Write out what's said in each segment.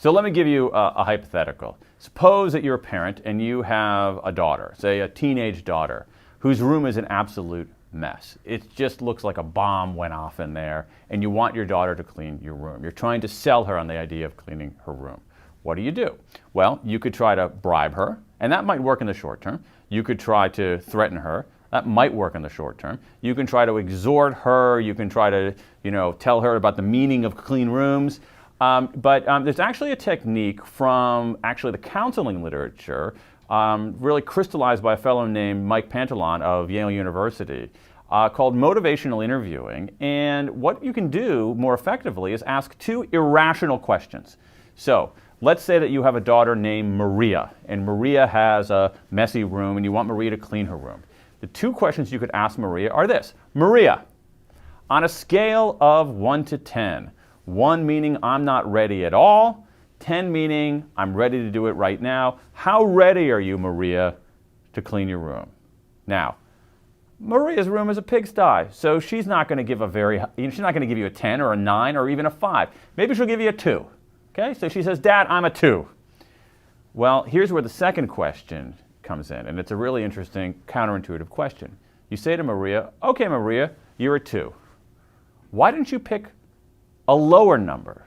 So let me give you a hypothetical. Suppose that you're a parent and you have a daughter, say a teenage daughter, whose room is an absolute mess. It just looks like a bomb went off in there, and you want your daughter to clean your room. You're trying to sell her on the idea of cleaning her room. What do? Well, you could try to bribe her, and that might work in the short term. You could try to threaten her. That might work in the short term. You can try to exhort her. You can try to, tell her about the meaning of clean rooms. But there's actually a technique from the counseling literature, really crystallized by a fellow named Mike Pantalon of Yale University, called motivational interviewing. And what you can do more effectively is ask two irrational questions. So let's say that you have a daughter named Maria, and Maria has a messy room, and you want Maria to clean her room. The two questions you could ask Maria are this. Maria, on a scale of 1 to 10, 1 meaning I'm not ready at all, 10 meaning I'm ready to do it right now, how ready are you, Maria, to clean your room? Now, Maria's room is a pigsty, so she's not going to give you a 10 or a 9 or even a 5. Maybe she'll give you a 2. Okay, so she says, Dad, I'm a 2. Well, here's where the second question comes in, and it's a really interesting counterintuitive question. You say to Maria, okay, Maria, you're a 2. Why didn't you pick a lower number?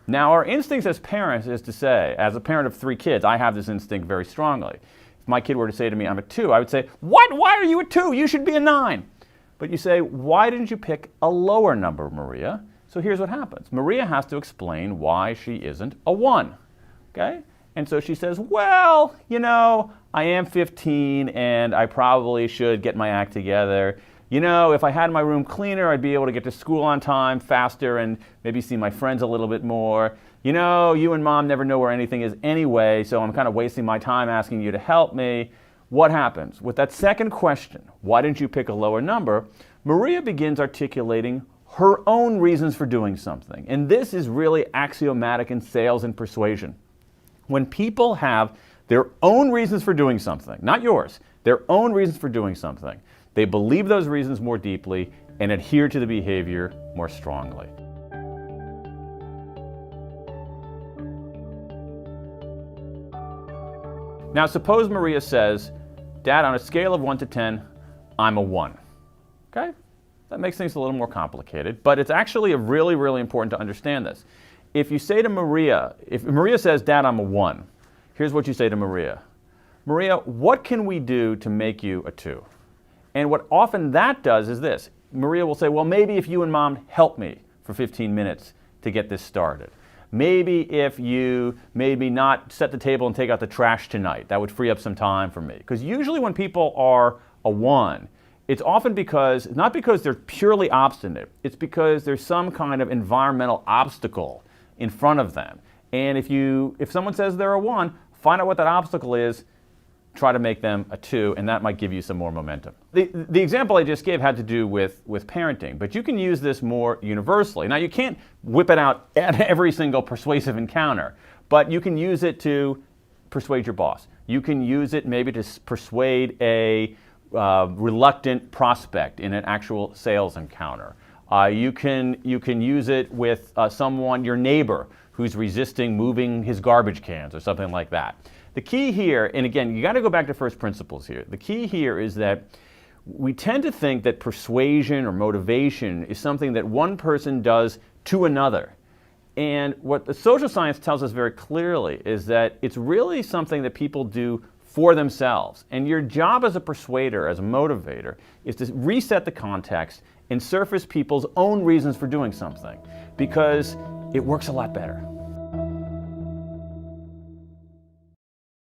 Now, our instincts as parents is to say, as a parent of 3 kids, I have this instinct very strongly. If my kid were to say to me, I'm a 2, I would say, what? Why are you a 2? You should be a 9. But you say, why didn't you pick a lower number, Maria? So here's what happens. Maria has to explain why she isn't a 1. Okay? And so she says, well, I am 15 and I probably should get my act together. If I had my room cleaner, I'd be able to get to school on time faster and maybe see my friends a little bit more. You and Mom never know where anything is anyway, so I'm kind of wasting my time asking you to help me. What happens? With that second question, why didn't you pick a lower number? Maria begins articulating her own reasons for doing something. And this is really axiomatic in sales and persuasion. When people have their own reasons for doing something, not yours, their own reasons for doing something, they believe those reasons more deeply and adhere to the behavior more strongly. Now, suppose Maria says, Dad, on a scale of 1 to 10, I'm a 1. Okay? That makes things a little more complicated, but it's actually really, really important to understand this. If you say to Maria, if Maria says, Dad, I'm a 1, here's what you say to Maria. Maria, what can we do to make you a 2? And what often that does is this. Maria will say, well, maybe if you and Mom help me for 15 minutes to get this started. Maybe if you made me not set the table and take out the trash tonight, that would free up some time for me. Because usually when people are a 1, it's often not because they're purely obstinate, it's because there's some kind of environmental obstacle in front of them. And if someone says they're a 1, find out what that obstacle is, try to make them a 2, and that might give you some more momentum. The example I just gave had to do with parenting, but you can use this more universally. Now, you can't whip it out at every single persuasive encounter, but you can use it to persuade your boss. You can use it maybe to persuade a reluctant prospect in an actual sales encounter. You can use it with someone, your neighbor, who's resisting moving his garbage cans or something like that. The key here, and again, you got to go back to first principles here. The key here is that we tend to think that persuasion or motivation is something that one person does to another. And what the social science tells us very clearly is that it's really something that people do for themselves. And your job as a persuader, as a motivator, is to reset the context and surface people's own reasons for doing something, because it works a lot better.